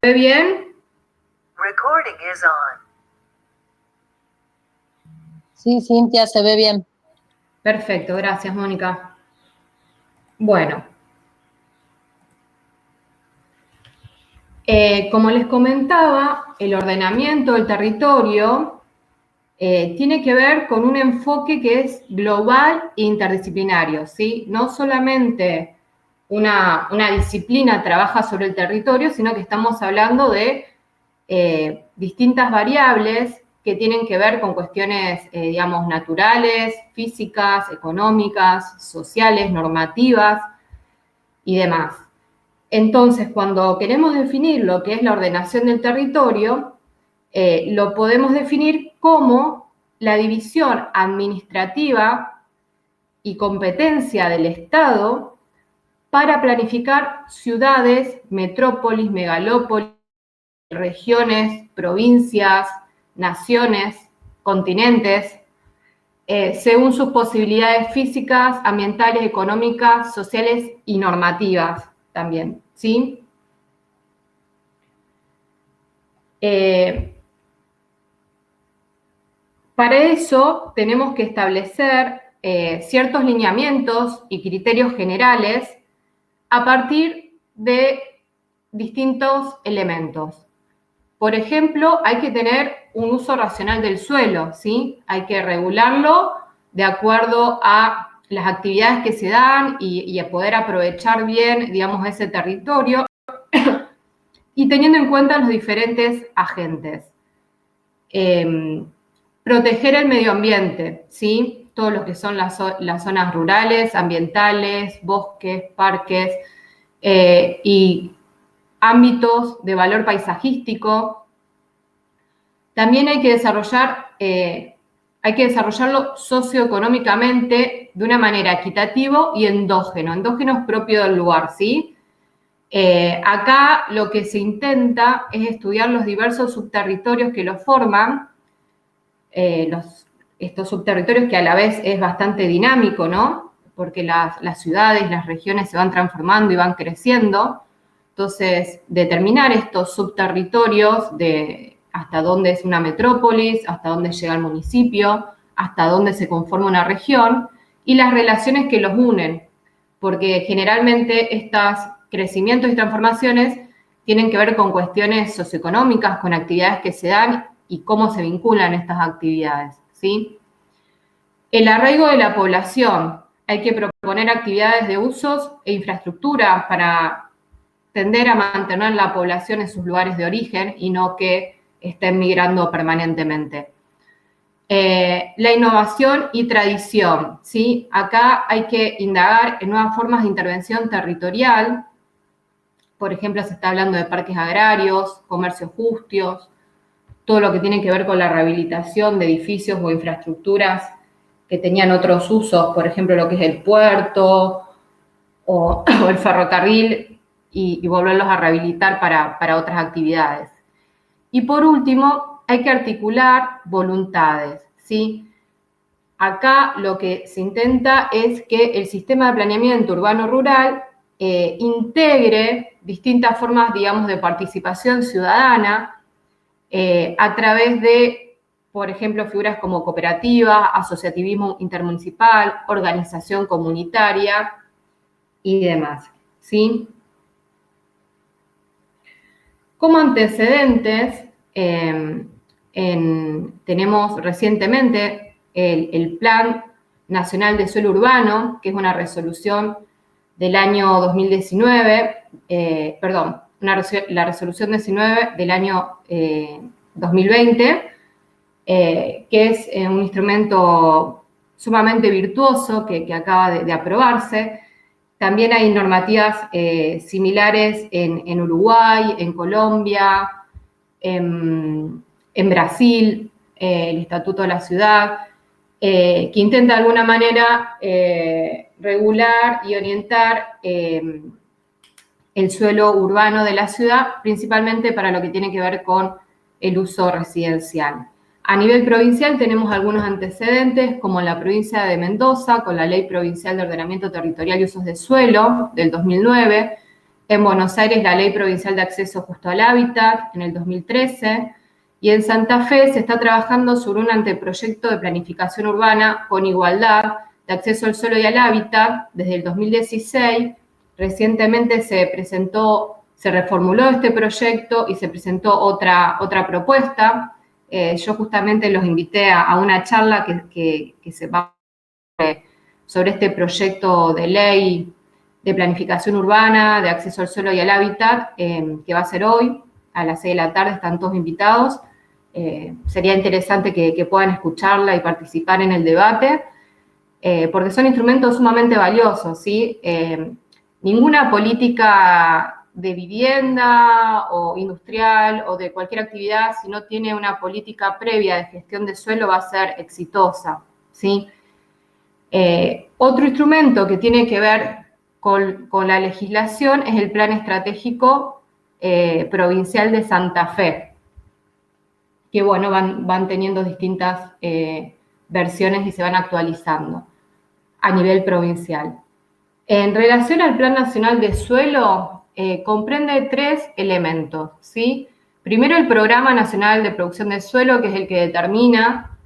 ve bien? Recording is on. Sí, Cintia, se ve bien. Perfecto, gracias, Mónica. Bueno. Como les comentaba, el ordenamiento del territorio tiene que ver con un enfoque que es global e interdisciplinario, ¿sí? No solamente una disciplina trabaja sobre el territorio, sino que estamos hablando de distintas variables que tienen que ver con cuestiones, digamos, naturales, físicas, económicas, sociales, normativas y demás. Entonces, cuando queremos definir lo que es la ordenación del territorio, lo podemos definir como la división administrativa y competencia del Estado para planificar ciudades, metrópolis, megalópolis, regiones, provincias, naciones, continentes, según sus posibilidades físicas, ambientales, económicas, sociales y normativas también, ¿sí? Para eso tenemos que establecer ciertos lineamientos y criterios generales a partir de distintos elementos. Por ejemplo, hay que tener un uso racional del suelo, ¿sí? Hay que regularlo de acuerdo a las actividades que se dan y a poder aprovechar bien, digamos, ese territorio y teniendo en cuenta los diferentes agentes. Proteger el medio ambiente, ¿sí? Todo lo que son las zonas rurales, ambientales, bosques, parques y ámbitos de valor paisajístico. También hay que desarrollarlo socioeconómicamente de una manera equitativa y endógeno. Endógeno es propio del lugar, ¿sí? Acá lo que se intenta es estudiar los diversos subterritorios que lo forman, estos subterritorios que a la vez es bastante dinámico, ¿no? Porque las ciudades, las regiones se van transformando y van creciendo. Entonces, determinar estos subterritorios de hasta dónde es una metrópolis, hasta dónde llega el municipio, hasta dónde se conforma una región y las relaciones que los unen, porque generalmente estos crecimientos y transformaciones tienen que ver con cuestiones socioeconómicas, con actividades que se dan y cómo se vinculan estas actividades, ¿sí? El arraigo de la población. Hay que proponer actividades de usos e infraestructura para tender a mantener la población en sus lugares de origen y no que estén migrando permanentemente. La innovación y tradición, ¿sí? Acá hay que indagar en nuevas formas de intervención territorial. Por ejemplo, se está hablando de parques agrarios, comercios justos, todo lo que tiene que ver con la rehabilitación de edificios o infraestructuras que tenían otros usos, por ejemplo, lo que es el puerto o el ferrocarril, y volverlos a rehabilitar para otras actividades. Y por último, hay que articular voluntades, ¿sí? Acá lo que se intenta es que el sistema de planeamiento urbano-rural integre distintas formas, digamos, de participación ciudadana a través de, por ejemplo, figuras como cooperativa, asociativismo intermunicipal, organización comunitaria y demás, ¿sí? Como antecedentes, tenemos recientemente el Plan Nacional de Suelo Urbano, que es una resolución del año 2019, la resolución 19 del año 2020, que es un instrumento sumamente virtuoso que acaba de aprobarse. También hay normativas similares en Uruguay, en Colombia, en Brasil, el Estatuto de la Ciudad, que intenta de alguna manera regular y orientar el suelo urbano de la ciudad, principalmente para lo que tiene que ver con el uso residencial. A nivel provincial tenemos algunos antecedentes, como en la provincia de Mendoza, con la Ley Provincial de Ordenamiento Territorial y Usos de Suelo del 2009, En Buenos Aires, la Ley Provincial de Acceso Justo al Hábitat, en el 2013, y en Santa Fe se está trabajando sobre un anteproyecto de planificación urbana con igualdad de acceso al suelo y al hábitat desde el 2016. Recientemente se reformuló este proyecto y se presentó otra propuesta. Yo justamente los invité a una charla que se va sobre este proyecto de ley de planificación urbana, de acceso al suelo y al hábitat, que va a ser hoy, a las 6 de la tarde, están todos invitados. Sería interesante que puedan escucharla y participar en el debate, porque son instrumentos sumamente valiosos, ¿sí? Ninguna política de vivienda o industrial o de cualquier actividad, si no tiene una política previa de gestión de suelo, va a ser exitosa, ¿sí? Otro instrumento que tiene que ver con la legislación es el Plan Estratégico Provincial de Santa Fe, que bueno, van teniendo distintas versiones y se van actualizando a nivel provincial. En relación al Plan Nacional de Suelo, comprende 3 elementos, ¿sí? Primero, el Programa Nacional de Producción de Suelo, que es el que determina,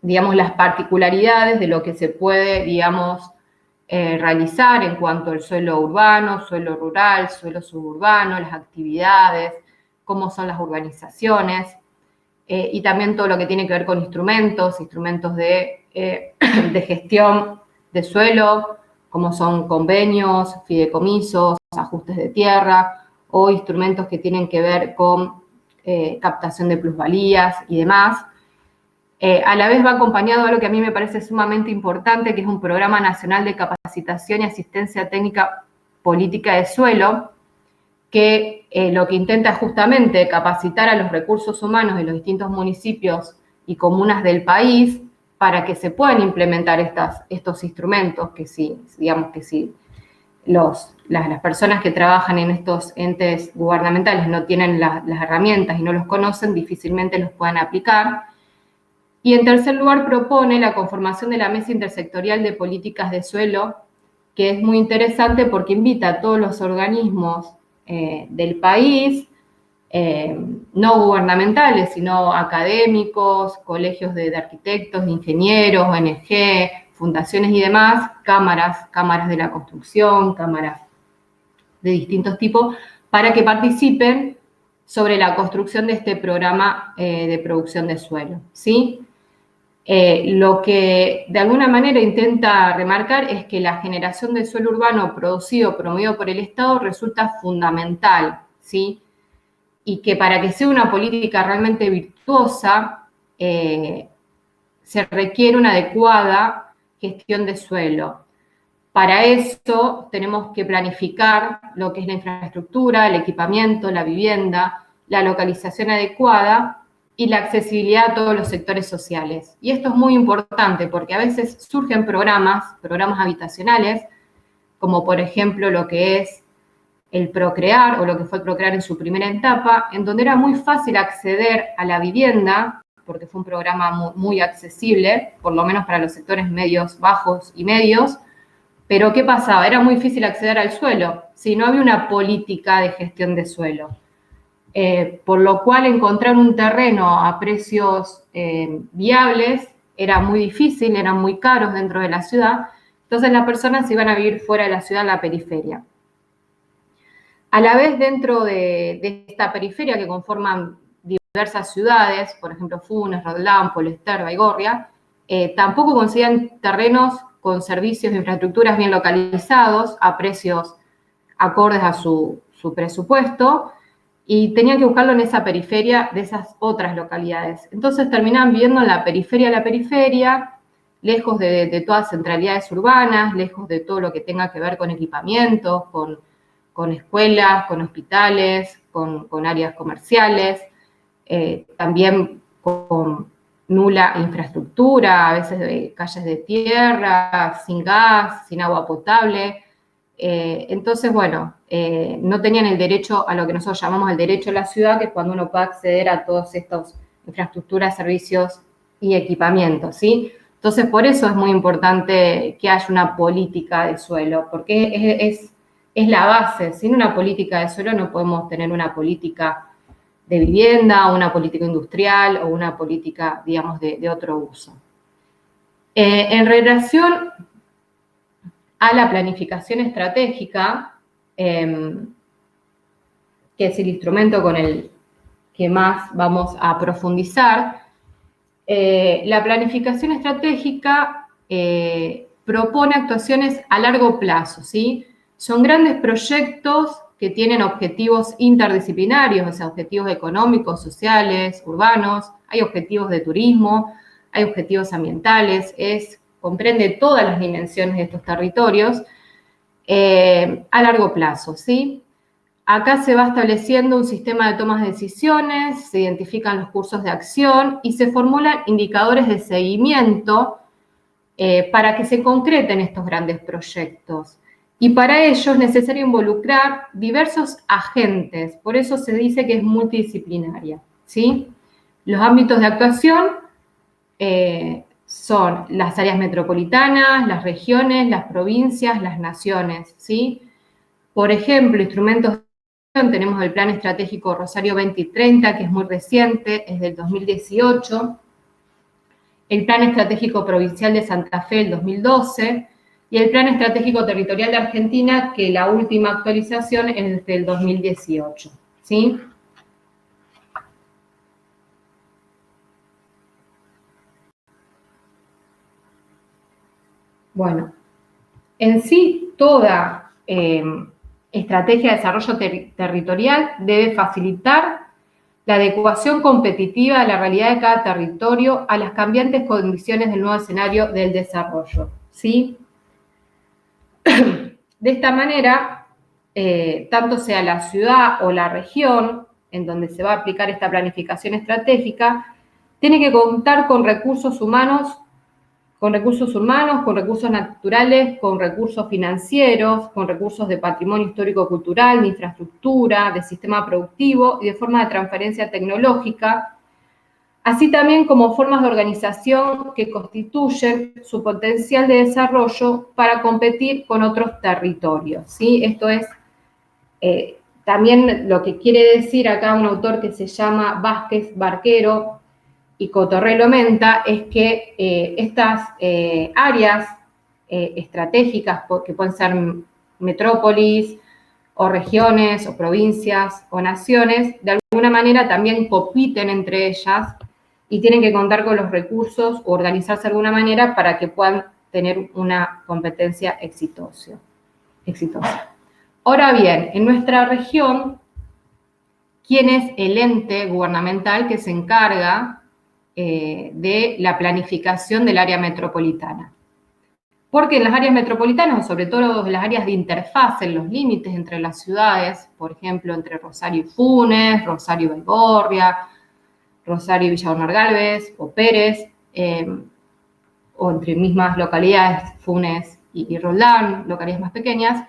digamos, las particularidades de lo que se puede, digamos, realizar en cuanto al suelo urbano, suelo rural, suelo suburbano, las actividades, cómo son las urbanizaciones, y también todo lo que tiene que ver con instrumentos de gestión de suelo, como son convenios, fideicomisos, ajustes de tierra, o instrumentos que tienen que ver con captación de plusvalías y demás. A la vez va acompañado de algo que a mí me parece sumamente importante, que es un programa nacional de capacitación y asistencia técnica política de suelo, que lo que intenta es justamente capacitar a los recursos humanos de los distintos municipios y comunas del país para que se puedan implementar estos instrumentos, que sí, digamos que sí, las personas que trabajan en estos entes gubernamentales no tienen las herramientas y no los conocen, difícilmente los puedan aplicar. Y en tercer lugar propone la conformación de la Mesa Intersectorial de Políticas de Suelo, que es muy interesante porque invita a todos los organismos del país, no gubernamentales, sino académicos, colegios de arquitectos, de ingenieros, ONG, fundaciones y demás, cámaras de la construcción, cámaras de distintos tipos, para que participen sobre la construcción de este programa de producción de suelo, ¿sí? Lo que de alguna manera intenta remarcar es que la generación de suelo urbano promovido por el Estado resulta fundamental, ¿sí? Y que para que sea una política realmente virtuosa, se requiere una adecuada gestión de suelo. Para eso tenemos que planificar lo que es la infraestructura, el equipamiento, la vivienda, la localización adecuada y la accesibilidad a todos los sectores sociales. Y esto es muy importante porque a veces surgen programas habitacionales, como por ejemplo lo que es el Procrear o lo que fue el Procrear en su primera etapa, en donde era muy fácil acceder a la vivienda, porque fue un programa muy accesible, por lo menos para los sectores medios, bajos y medios. Pero ¿qué pasaba? Era muy difícil acceder al suelo, si no había una política de gestión de suelo. Por lo cual encontrar un terreno a precios viables era muy difícil, eran muy caros dentro de la ciudad, entonces las personas se iban a vivir fuera de la ciudad, en la periferia. A la vez, dentro de esta periferia que conforman diversas ciudades, por ejemplo Funes, Roldán, Polester, Baigorria, tampoco conseguían terrenos con servicios de infraestructuras bien localizados, a precios acordes a su presupuesto, y tenían que buscarlo en esa periferia de esas otras localidades. Entonces terminaban viviendo en la periferia de la periferia, lejos de todas centralidades urbanas, lejos de todo lo que tenga que ver con equipamientos, con escuelas, con hospitales, con áreas comerciales, también con nula infraestructura, a veces de calles de tierra, sin gas, sin agua potable. Entonces, bueno, no tenían el derecho a lo que nosotros llamamos el derecho a la ciudad, que es cuando uno puede acceder a todas estas infraestructuras, servicios y equipamientos, ¿sí? Entonces, por eso es muy importante que haya una política de suelo, porque es es la base. Sin una política de suelo no podemos tener una política de vivienda, una política industrial o una política, digamos, de otro uso. En relación a la planificación estratégica, que es el instrumento con el que más vamos a profundizar, la planificación estratégica propone actuaciones a largo plazo, ¿sí? Son grandes proyectos que tienen objetivos interdisciplinarios, o sea, objetivos económicos, sociales, urbanos, hay objetivos de turismo, hay objetivos ambientales, comprende todas las dimensiones de estos territorios a largo plazo, ¿sí? Acá se va estableciendo un sistema de tomas de decisiones, se identifican los cursos de acción y se formulan indicadores de seguimiento para que se concreten estos grandes proyectos. Y para ello es necesario involucrar diversos agentes, por eso se dice que es multidisciplinaria, ¿sí? Los ámbitos de actuación son las áreas metropolitanas, las regiones, las provincias, las naciones, ¿sí? Por ejemplo, instrumentos de acción, tenemos el Plan Estratégico Rosario 2030, que es muy reciente, es del 2018, el Plan Estratégico Provincial de Santa Fe del 2012, y el Plan Estratégico Territorial de Argentina, que la última actualización es del 2018, ¿sí? Bueno, en sí, toda estrategia de desarrollo territorial debe facilitar la adecuación competitiva de la realidad de cada territorio a las cambiantes condiciones del nuevo escenario del desarrollo, ¿sí? De esta manera, tanto sea la ciudad o la región en donde se va a aplicar esta planificación estratégica, tiene que contar con recursos humanos, con recursos naturales, con recursos financieros, con recursos de patrimonio histórico-cultural, de infraestructura, de sistema productivo y de forma de transferencia tecnológica, así también como formas de organización que constituyen su potencial de desarrollo para competir con otros territorios, ¿sí? Esto es también lo que quiere decir acá un autor que se llama Vázquez Barquero y Cotorrelo Menta, es que estas áreas estratégicas, que pueden ser metrópolis, o regiones, o provincias, o naciones, de alguna manera también compiten entre ellas y tienen que contar con los recursos o organizarse de alguna manera para que puedan tener una competencia exitosa. Ahora bien, en nuestra región, ¿quién es el ente gubernamental que se encarga de la planificación del área metropolitana? Porque en las áreas metropolitanas, o sobre todo en las áreas de interfaz, en los límites entre las ciudades, por ejemplo, entre Rosario y Funes, Rosario y Baigorria, Rosario y Villa Bernal Galvez, o Pérez, o entre mismas localidades, Funes y Roldán, localidades más pequeñas,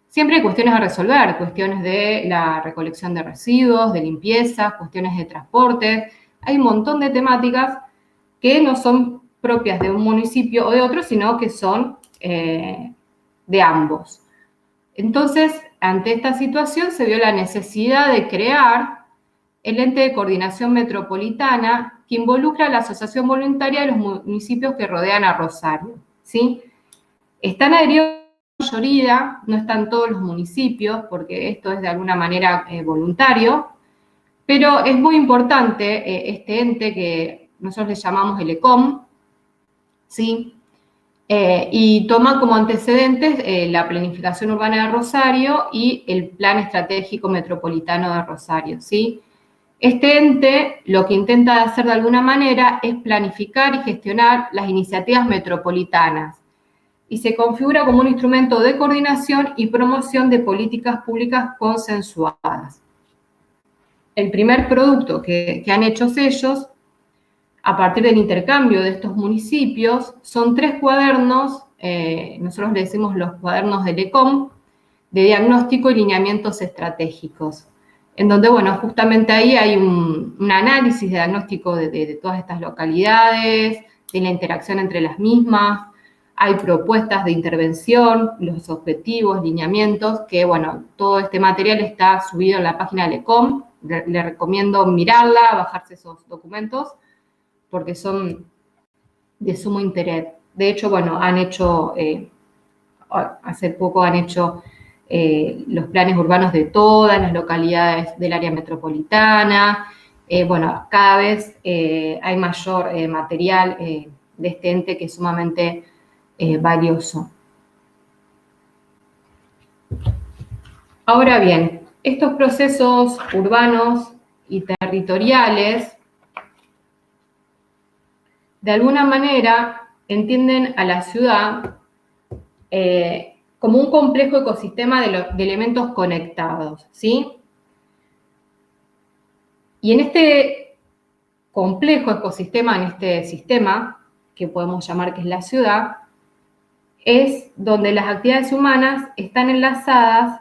siempre hay cuestiones a resolver, cuestiones de la recolección de residuos, de limpieza, cuestiones de transporte. Hay un montón de temáticas que no son propias de un municipio o de otro, sino que son de ambos. Entonces, ante esta situación se vio la necesidad de crear el ente de coordinación metropolitana que involucra a la asociación voluntaria de los municipios que rodean a Rosario, ¿sí? Están adheridos la mayoría, no están todos los municipios, porque esto es de alguna manera voluntario, pero es muy importante este ente que nosotros le llamamos el ECOM, ¿sí? Y toma como antecedentes la planificación urbana de Rosario y el Plan Estratégico Metropolitano de Rosario, ¿sí? Este ente lo que intenta hacer de alguna manera es planificar y gestionar las iniciativas metropolitanas y se configura como un instrumento de coordinación y promoción de políticas públicas consensuadas. El primer producto que han hecho ellos, a partir del intercambio de estos municipios, son 3 cuadernos, nosotros le decimos los cuadernos del ECOM, de diagnóstico y lineamientos estratégicos, en donde, bueno, justamente ahí hay un análisis de diagnóstico de todas estas localidades, de la interacción entre las mismas. hay propuestas de intervención, los objetivos, lineamientos, que bueno, todo este material está subido en la página de LECOM. Le recomiendo mirarla, bajarse esos documentos, porque son de sumo interés. De hecho, bueno, han hecho, hace poco han hecho los planes urbanos de todas las localidades del área metropolitana. Bueno, cada vez hay mayor material de este ente que es sumamente valioso. Ahora bien, estos procesos urbanos y territoriales, de alguna manera, entienden a la ciudad como un complejo ecosistema de elementos conectados, ¿sí? Y en este complejo ecosistema, en este sistema, que podemos llamar que es la ciudad, es donde las actividades humanas están enlazadas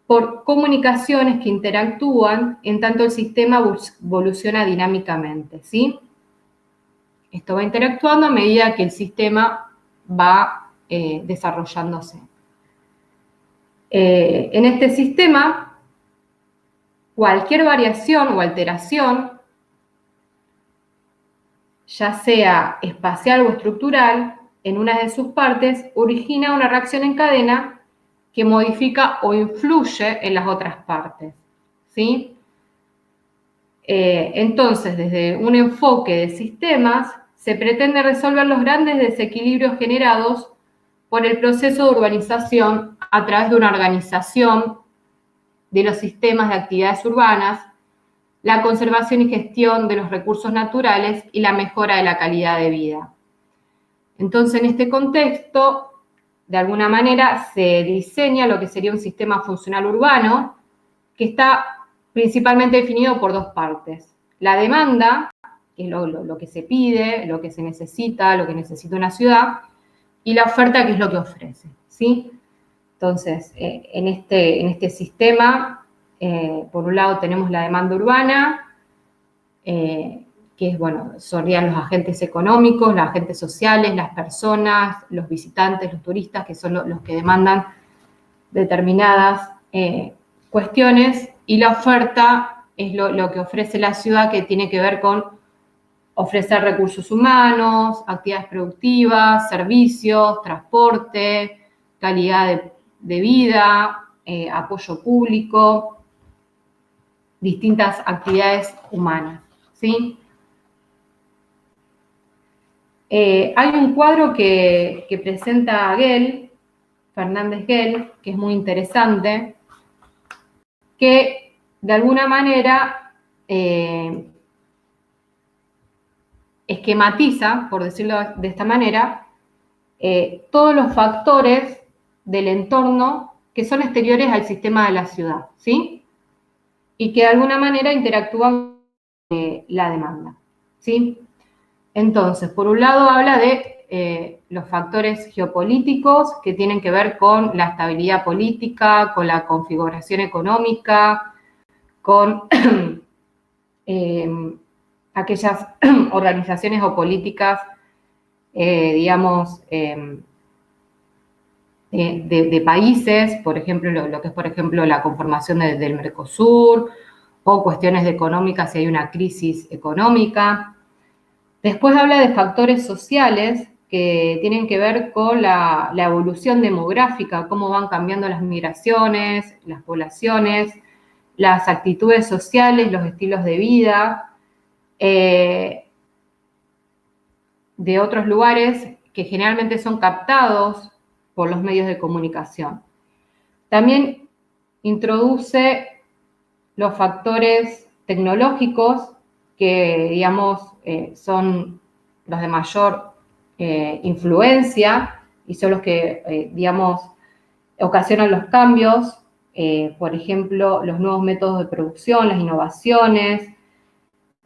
por comunicaciones que interactúan en tanto el sistema evoluciona dinámicamente, ¿sí? Esto va interactuando a medida que el sistema va desarrollándose. En este sistema, cualquier variación o alteración, ya sea espacial o estructural, en una de sus partes, origina una reacción en cadena que modifica o influye en las otras partes, ¿sí? Entonces, desde un enfoque de sistemas, se pretende resolver los grandes desequilibrios generados por el proceso de urbanización a través de una organización de los sistemas de actividades urbanas, la conservación y gestión de los recursos naturales y la mejora de la calidad de vida. Entonces, en este contexto, de alguna manera, se diseña lo que sería un sistema funcional urbano que está principalmente definido por dos partes. La demanda, que es lo que se pide, lo que se necesita, lo que necesita una ciudad, y la oferta, que es lo que ofrece, ¿sí? Entonces, en este sistema, por un lado tenemos la demanda urbana, que es, bueno, serían los agentes económicos, los agentes sociales, las personas, los visitantes, los turistas, que son los que demandan determinadas cuestiones, y la oferta es lo que ofrece la ciudad, que tiene que ver con ofrecer recursos humanos, actividades productivas, servicios, transporte, calidad de vida, apoyo público, distintas actividades humanas, ¿sí? Hay un cuadro que presenta Fernández Gell, que es muy interesante, que de alguna manera esquematiza, por decirlo de esta manera, todos los factores del entorno que son exteriores al sistema de la ciudad, ¿sí? Y que de alguna manera interactúan con la demanda, ¿sí? Entonces, por un lado habla de los factores geopolíticos que tienen que ver con la estabilidad política, con la configuración económica, con aquellas organizaciones o políticas, digamos, de países, por ejemplo, lo que es, por ejemplo, la conformación del Mercosur, o cuestiones económicas si hay una crisis económica. Después habla de factores sociales que tienen que ver con la evolución demográfica, cómo van cambiando las migraciones, las poblaciones, las actitudes sociales, los estilos de vida, de otros lugares que generalmente son captados por los medios de comunicación. También introduce los factores tecnológicos que, digamos, son los de mayor influencia y son los que, digamos, ocasionan los cambios, por ejemplo, los nuevos métodos de producción, las innovaciones,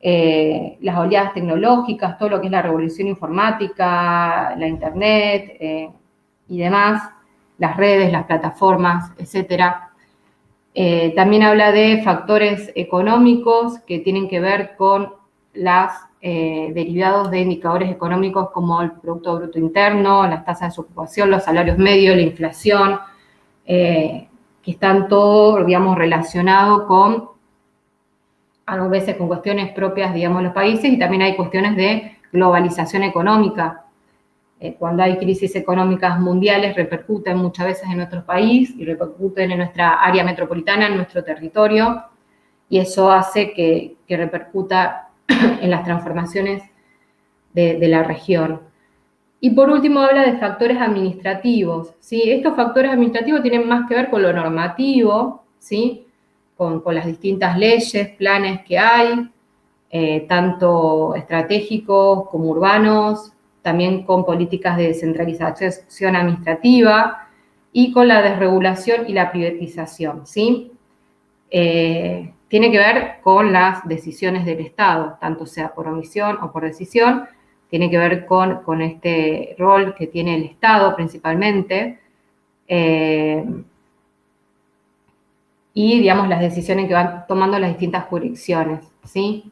las oleadas tecnológicas, todo lo que es la revolución informática, la internet y demás, las redes, las plataformas, etcétera. También habla de factores económicos que tienen que ver con las derivados de indicadores económicos como el Producto Bruto Interno, las tasas de desocupación, los salarios medios, la inflación, que están todos, digamos, relacionados con, a veces con cuestiones propias, digamos, de los países, y también hay cuestiones de globalización económica. Cuando hay crisis económicas mundiales, repercuten muchas veces en nuestro país y repercuten en nuestra área metropolitana, en nuestro territorio, y eso hace que repercuta en las transformaciones de la región. Y por último habla de factores administrativos, ¿sí? Estos factores administrativos tienen más que ver con lo normativo, ¿sí? Con las distintas leyes, planes que hay, tanto estratégicos como urbanos, también con políticas de descentralización administrativa y con la desregulación y la privatización, ¿sí? Tiene que ver con las decisiones del Estado, tanto sea por omisión o por decisión, tiene que ver con este rol que tiene el Estado principalmente, y, digamos, las decisiones que van tomando las distintas jurisdicciones, ¿sí?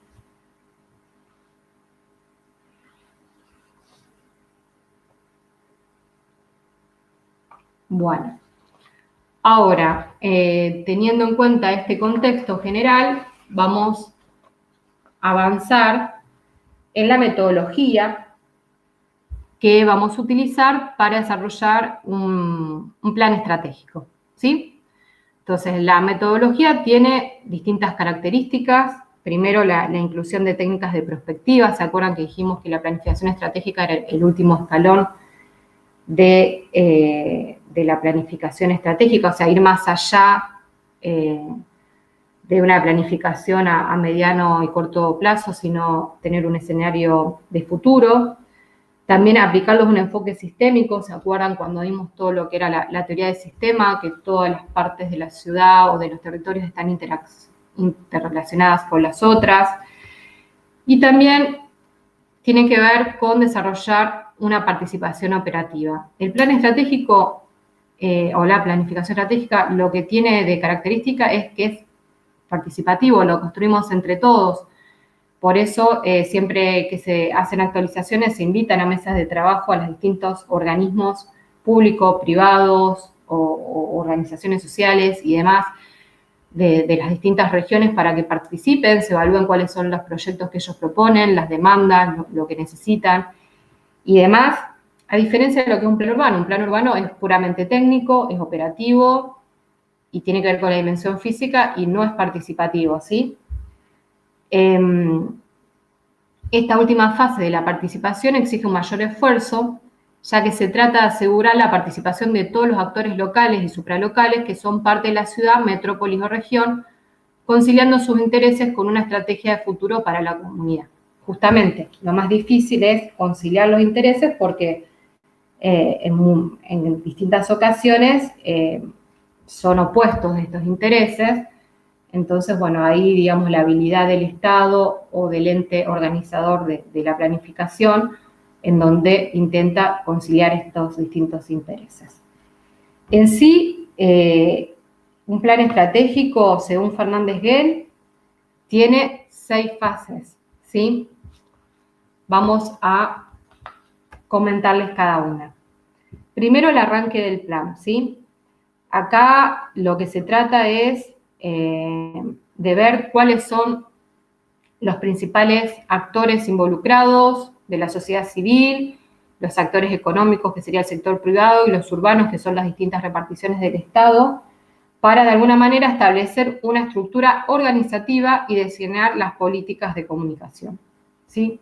Bueno, ahora, teniendo en cuenta este contexto general, vamos a avanzar en la metodología que vamos a utilizar para desarrollar un plan estratégico, ¿sí? Entonces, la metodología tiene distintas características. Primero, la inclusión de técnicas de prospectiva. ¿Se acuerdan que dijimos que la planificación estratégica era el último escalón de la planificación estratégica? O sea, ir más allá de una planificación a mediano y corto plazo, sino tener un escenario de futuro. También aplicarlos un enfoque sistémico. ¿Se acuerdan cuando vimos todo lo que era la teoría del sistema? Que todas las partes de la ciudad o de los territorios están interrelacionadas con las otras. Y también tiene que ver con desarrollar una participación operativa. El plan estratégico o la planificación estratégica lo que tiene de característica es que es participativo, lo construimos entre todos. Por eso, siempre que se hacen actualizaciones, se invitan a mesas de trabajo a los distintos organismos públicos, privados o organizaciones sociales y demás de las distintas regiones para que participen, se evalúen cuáles son los proyectos que ellos proponen, las demandas, lo que necesitan y demás, a diferencia de lo que es un plan urbano. Un plan urbano es puramente técnico, es operativo y tiene que ver con la dimensión física y no es participativo, ¿sí? Esta última fase de la participación exige un mayor esfuerzo, ya que se trata de asegurar la participación de todos los actores locales y supralocales que son parte de la ciudad, metrópolis o región, conciliando sus intereses con una estrategia de futuro para la comunidad. Justamente, lo más difícil es conciliar los intereses porque en distintas ocasiones son opuestos estos intereses. Entonces, bueno, ahí, digamos, la habilidad del Estado o del ente organizador de la planificación, en donde intenta conciliar estos distintos intereses. En sí, un plan estratégico, según Fernández Guel, tiene 6 fases, ¿sí? Vamos a comentarles cada una. Primero, el arranque del plan, ¿sí? Acá lo que se trata es de ver cuáles son los principales actores involucrados de la sociedad civil, los actores económicos, que sería el sector privado, y los urbanos, que son las distintas reparticiones del Estado, para de alguna manera establecer una estructura organizativa y diseñar las políticas de comunicación, ¿sí?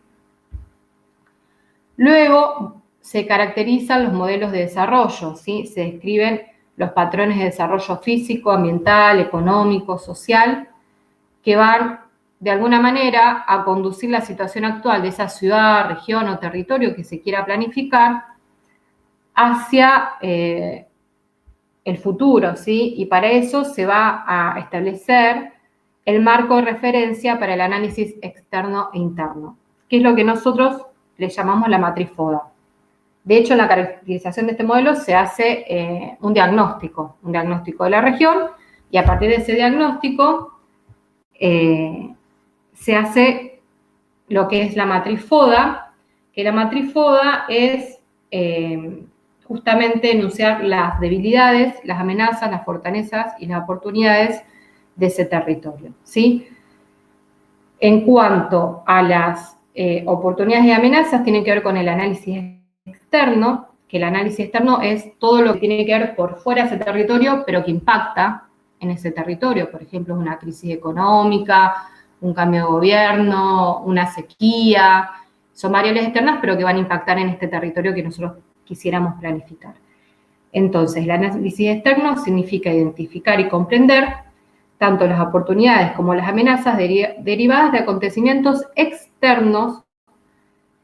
Luego se caracterizan los modelos de desarrollo, ¿sí? Se describen los patrones de desarrollo físico, ambiental, económico, social, que van de alguna manera a conducir la situación actual de esa ciudad, región o territorio que se quiera planificar hacia el futuro, ¿sí? Y para eso se va a establecer el marco de referencia para el análisis externo e interno, que es lo que nosotros le llamamos la matriz FODA. De hecho, en la caracterización de este modelo se hace un diagnóstico de la región, y a partir de ese diagnóstico se hace lo que es la matriz FODA, que la matriz FODA es justamente enunciar las debilidades, las amenazas, las fortalezas y las oportunidades de ese territorio, ¿sí? En cuanto a las oportunidades y amenazas, tienen que ver con el análisis externo, que el análisis externo es todo lo que tiene que ver por fuera de ese territorio, pero que impacta en ese territorio. Por ejemplo, una crisis económica, un cambio de gobierno, una sequía. Son variables externas, pero que van a impactar en este territorio que nosotros quisiéramos planificar. Entonces, el análisis externo significa identificar y comprender tanto las oportunidades como las amenazas derivadas de acontecimientos externos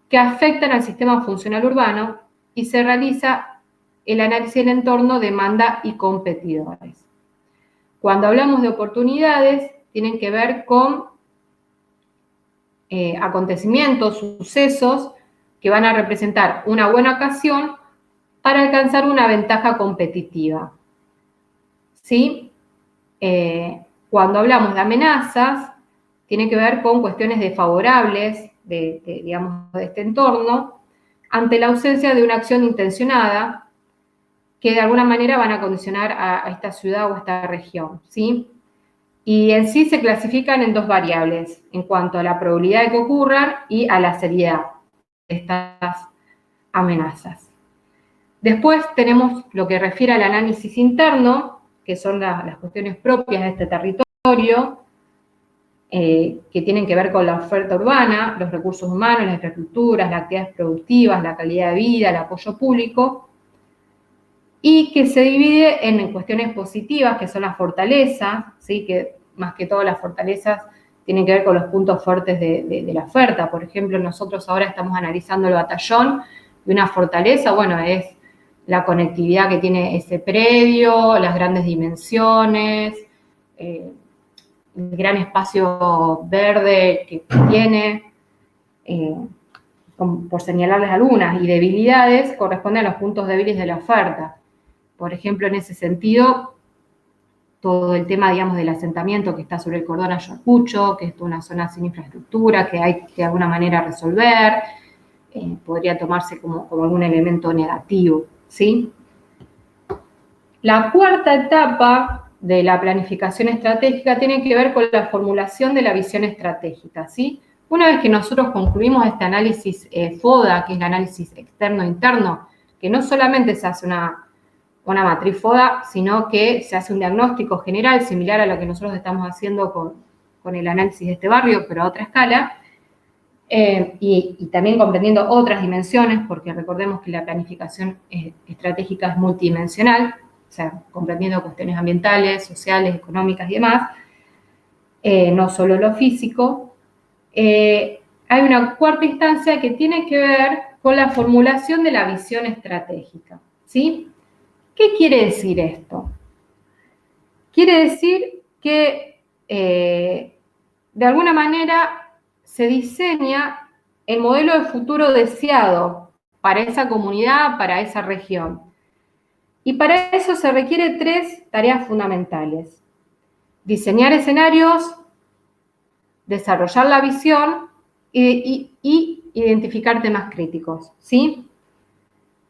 que afectan al sistema funcional urbano y se realiza el análisis del entorno, demanda y competidores. Cuando hablamos de oportunidades, tienen que ver con acontecimientos, sucesos que van a representar una buena ocasión para alcanzar una ventaja competitiva. ¿Sí? Cuando hablamos de amenazas, tiene que ver con cuestiones desfavorables digamos, de este entorno ante la ausencia de una acción intencionada que de alguna manera van a condicionar a esta ciudad o a esta región, ¿sí? Y en sí se clasifican en dos variables, en cuanto a la probabilidad de que ocurran y a la seriedad de estas amenazas. Después tenemos lo que refiere al análisis interno, que son las cuestiones propias de este territorio, que tienen que ver con la oferta urbana, los recursos humanos, las infraestructuras, las actividades productivas, la calidad de vida, el apoyo público, y que se divide en cuestiones positivas, que son las fortalezas, ¿sí? Que más que todo las fortalezas tienen que ver con los puntos fuertes de la oferta. Por ejemplo, nosotros ahora estamos analizando el batallón, y una fortaleza, bueno, es la conectividad que tiene ese predio, las grandes dimensiones, el gran espacio verde que tiene, por señalarles algunas, y debilidades corresponden a los puntos débiles de la oferta. Por ejemplo, en ese sentido, todo el tema, digamos, del asentamiento que está sobre el cordón Ayacucho, que es una zona sin infraestructura, que hay que de alguna manera resolver, podría tomarse como algún elemento negativo, ¿sí? La cuarta etapa de la planificación estratégica tiene que ver con la formulación de la visión estratégica, ¿sí? Una vez que nosotros concluimos este análisis FODA, que es el análisis externo-interno, que no solamente se hace una matriz FODA, sino que se hace un diagnóstico general similar a lo que nosotros estamos haciendo con el análisis de este barrio, pero a otra escala, y también comprendiendo otras dimensiones, porque recordemos que la planificación estratégica es multidimensional, o sea, comprendiendo cuestiones ambientales, sociales, económicas y demás, no solo lo físico. Hay una cuarta instancia que tiene que ver con la formulación de la visión estratégica, ¿sí? ¿Qué quiere decir esto? Quiere decir que, de alguna manera, se diseña el modelo de futuro deseado para esa comunidad, para esa región. Y para eso se requiere 3 tareas fundamentales: diseñar escenarios, desarrollar la visión y identificar temas críticos, ¿sí?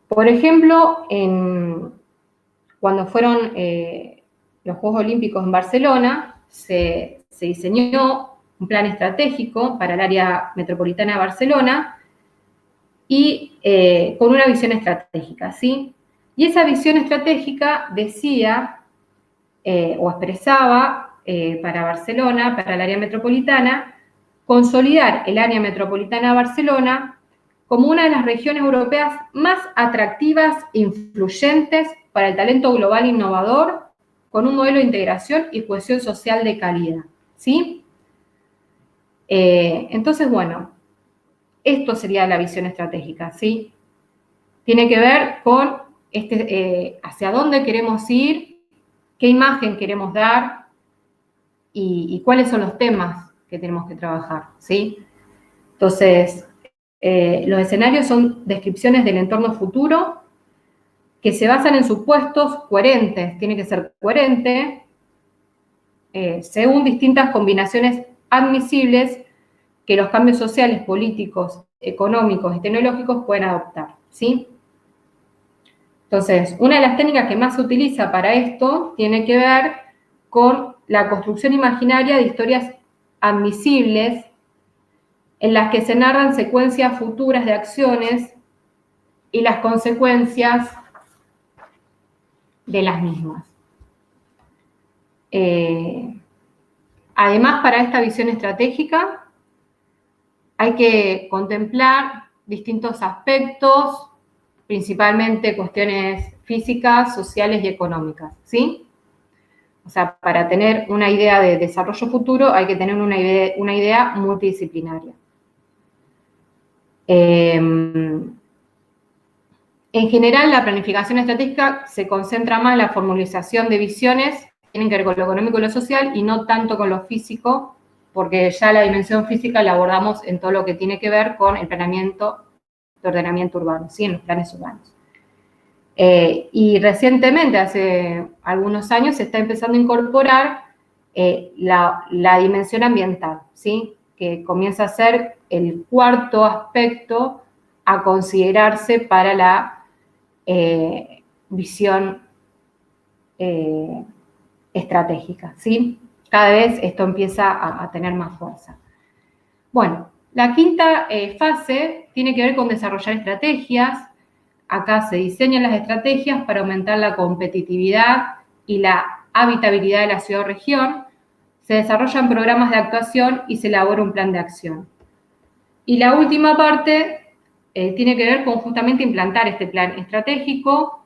Por ejemplo, cuando fueron los Juegos Olímpicos en Barcelona, se diseñó un plan estratégico para el área metropolitana de Barcelona y con una visión estratégica, ¿sí? Y esa visión estratégica decía o expresaba para Barcelona, para el área metropolitana, consolidar el área metropolitana de Barcelona como una de las regiones europeas más atractivas e influyentes para el talento global innovador, con un modelo de integración y cohesión social de calidad, ¿sí? Entonces, bueno, esto sería la visión estratégica, ¿sí? Tiene que ver con hacia dónde queremos ir, qué imagen queremos dar y cuáles son los temas que tenemos que trabajar, ¿sí? Entonces, los escenarios son descripciones del entorno futuro que se basan en supuestos coherentes, tiene que ser coherente, según distintas combinaciones admisibles que los cambios sociales, políticos, económicos y tecnológicos pueden adoptar, ¿sí? Entonces, una de las técnicas que más se utiliza para esto tiene que ver con la construcción imaginaria de historias admisibles en las que se narran secuencias futuras de acciones y las consecuencias de las mismas. Además, para esta visión estratégica hay que contemplar distintos aspectos, principalmente cuestiones físicas, sociales y económicas, ¿sí? O sea, para tener una idea de desarrollo futuro hay que tener una idea multidisciplinaria. En general, la planificación estratégica se concentra más en la formalización de visiones que tienen que ver con lo económico y lo social y no tanto con lo físico, porque ya la dimensión física la abordamos en todo lo que tiene que ver con el planeamiento de ordenamiento urbano, ¿sí? En los planes urbanos. Y recientemente, hace algunos años, se está empezando a incorporar la dimensión ambiental, ¿sí? Que comienza a ser el cuarto aspecto a considerarse para la visión estratégica, ¿sí? Cada vez esto empieza a tener más fuerza. Bueno, la quinta fase tiene que ver con desarrollar estrategias. Acá se diseñan las estrategias para aumentar la competitividad y la habitabilidad de la ciudad o región. Se desarrollan programas de actuación y se elabora un plan de acción. Y la última parte tiene que ver con justamente implantar este plan estratégico,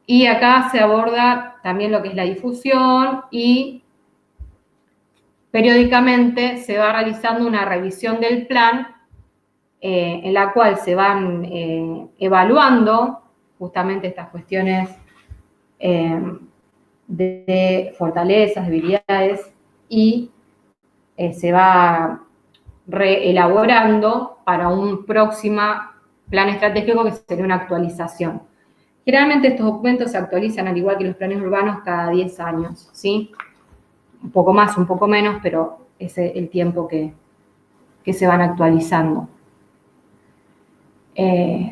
y acá se aborda también lo que es la difusión y periódicamente se va realizando una revisión del plan en la cual se van evaluando justamente estas cuestiones de fortalezas, debilidades, y se va reelaborando para un próximo plan estratégico que sería una actualización. Generalmente estos documentos se actualizan, al igual que los planes urbanos, cada 10 años, ¿sí? Un poco más, un poco menos, pero ese es el tiempo que se van actualizando.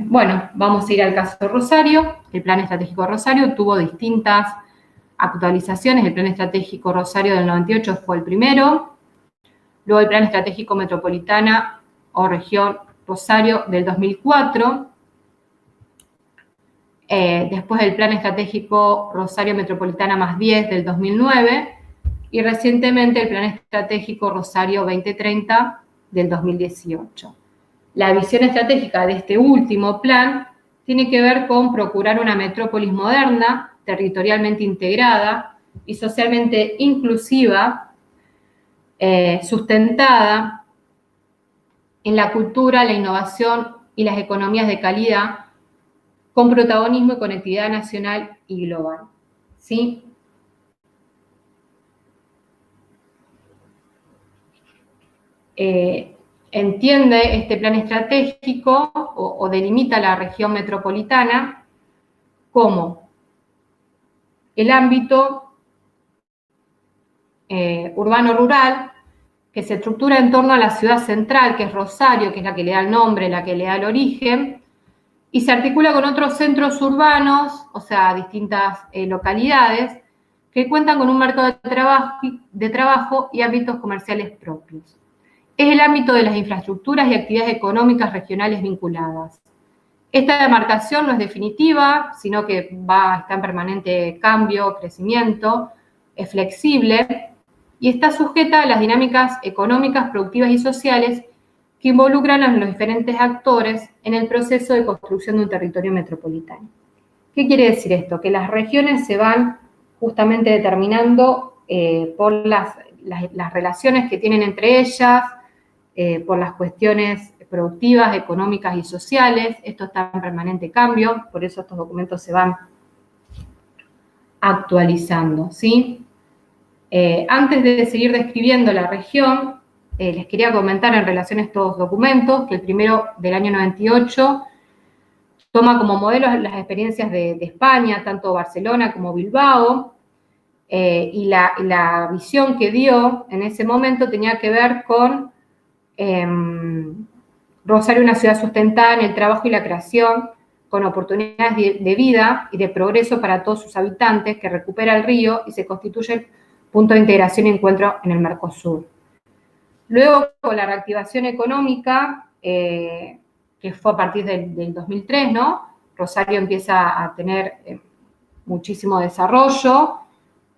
Bueno, vamos a ir al caso de Rosario. El Plan Estratégico Rosario tuvo distintas actualizaciones. El Plan Estratégico Rosario del 98 fue el primero. Luego el Plan Estratégico Metropolitana o Región Rosario del 2004. Después el Plan Estratégico Rosario Metropolitana más 10 del 2009. Y recientemente el Plan Estratégico Rosario 2030 del 2018. La visión estratégica de este último plan tiene que ver con procurar una metrópolis moderna, territorialmente integrada y socialmente inclusiva, sustentada en la cultura, la innovación y las economías de calidad, con protagonismo y conectividad nacional y global, ¿sí? Entiende este plan estratégico o delimita la región metropolitana como el ámbito urbano-rural que se estructura en torno a la ciudad central, que es Rosario, que es la que le da el nombre, la que le da el origen, y se articula con otros centros urbanos, o sea, distintas localidades, que cuentan con un mercado de trabajo y ámbitos comerciales propios. Es el ámbito de las infraestructuras y actividades económicas regionales vinculadas. Esta demarcación no es definitiva, sino que está en permanente cambio, crecimiento, es flexible y está sujeta a las dinámicas económicas, productivas y sociales que involucran a los diferentes actores en el proceso de construcción de un territorio metropolitano. ¿Qué quiere decir esto? Que las regiones se van justamente determinando por las relaciones que tienen entre ellas, por las cuestiones productivas, económicas y sociales. Esto está en permanente cambio, por eso estos documentos se van actualizando, ¿sí? Antes de seguir describiendo la región, les quería comentar en relación a estos documentos que el primero del año 98 toma como modelo las experiencias de España, tanto Barcelona como Bilbao, y la visión que dio en ese momento tenía que ver con Rosario es una ciudad sustentada en el trabajo y la creación, con oportunidades de vida y de progreso para todos sus habitantes, que recupera el río y se constituye el punto de integración y encuentro en el Mercosur. Luego, con la reactivación económica, que fue a partir del 2003, ¿no? Rosario empieza a tener muchísimo desarrollo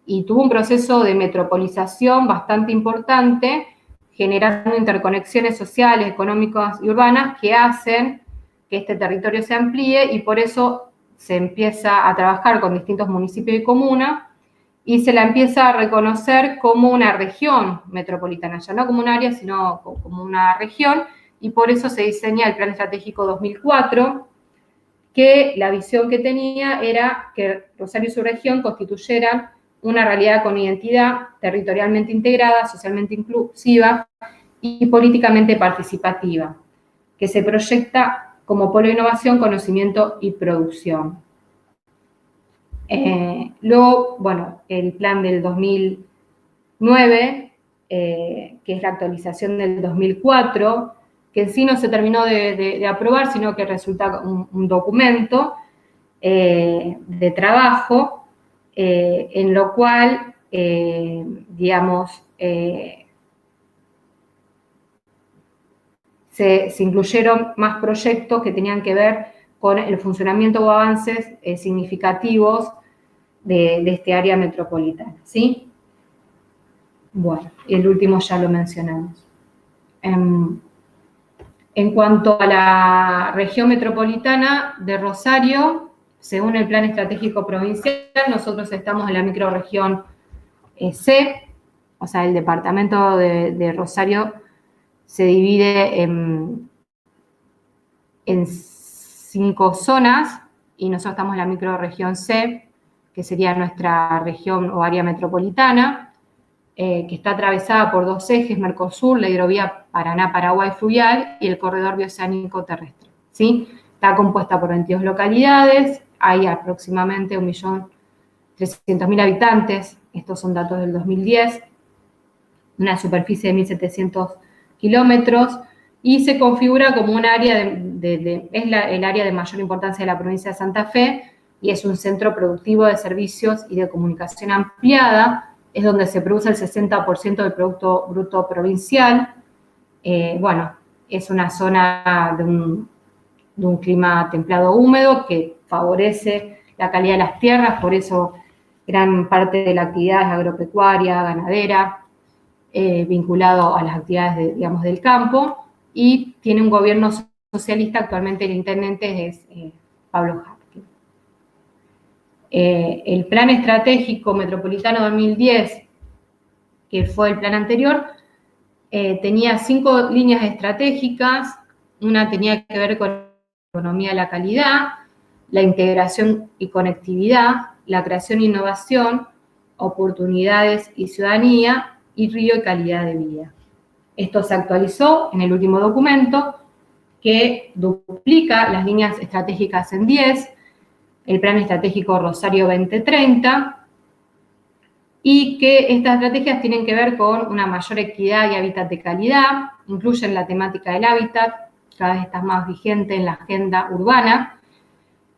y tuvo un proceso de metropolización bastante importante, generando interconexiones sociales, económicas y urbanas que hacen que este territorio se amplíe, y por eso se empieza a trabajar con distintos municipios y comunas y se la empieza a reconocer como una región metropolitana, ya no como un área, sino como una región, y por eso se diseña el Plan Estratégico 2004, que la visión que tenía era que Rosario y su región constituyeran una realidad con identidad territorialmente integrada, socialmente inclusiva y políticamente participativa, que se proyecta como polo de innovación, conocimiento y producción. Luego, bueno, el plan del 2009, que es la actualización del 2004, que en sí no se terminó de aprobar, sino que resulta un documento de trabajo, en lo cual, digamos, se incluyeron más proyectos que tenían que ver con el funcionamiento o avances significativos de este área metropolitana, ¿sí? Bueno, el último ya lo mencionamos. En cuanto a la región metropolitana de Rosario, según el Plan Estratégico Provincial, nosotros estamos en la microrregión C, o sea, el departamento de Rosario se divide en 5 zonas y nosotros estamos en la microrregión C, que sería nuestra región o área metropolitana, que está atravesada por 2 ejes, Mercosur, la hidrovía Paraná-Paraguay fluvial y el corredor bioceánico terrestre, ¿sí? Está compuesta por 22 localidades, hay aproximadamente 1.300.000 habitantes, estos son datos del 2010, una superficie de 1.700 kilómetros, y se configura como un área el área de mayor importancia de la provincia de Santa Fe, y es un centro productivo de servicios y de comunicación ampliada, es donde se produce el 60% del Producto Bruto Provincial. Bueno, es una zona de un clima templado húmedo que favorece la calidad de las tierras, por eso gran parte de la actividad es agropecuaria, ganadera, vinculado a las actividades, digamos, del campo, y tiene un gobierno socialista. Actualmente el intendente es Pablo Jarque. El Plan Estratégico Metropolitano 2010, que fue el plan anterior, tenía 5 líneas estratégicas. Una tenía que ver con la economía de la calidad, la integración y conectividad, la creación e innovación, oportunidades y ciudadanía, y río y calidad de vida. Esto se actualizó en el último documento, que duplica las líneas estratégicas en 10, el Plan Estratégico Rosario 2030, y que estas estrategias tienen que ver con una mayor equidad y hábitat de calidad, incluyen la temática del hábitat, cada vez está más vigente en la agenda urbana,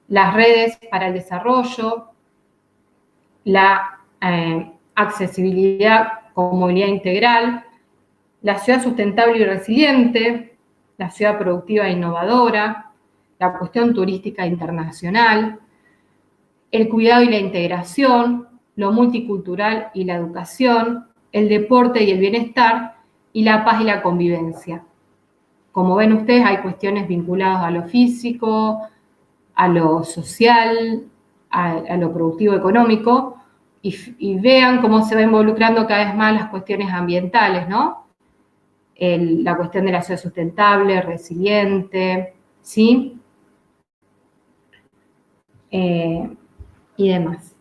las redes para el desarrollo, la accesibilidad con movilidad integral, la ciudad sustentable y resiliente, la ciudad productiva e innovadora, la cuestión turística internacional, el cuidado y la integración, lo multicultural y la educación, el deporte y el bienestar, y la paz y la convivencia. Como ven ustedes, hay cuestiones vinculadas a lo físico, a lo social, a lo productivo económico, y vean cómo se va involucrando cada vez más las cuestiones ambientales, ¿no? La cuestión de la ciudad sustentable, resiliente, ¿sí? Y demás.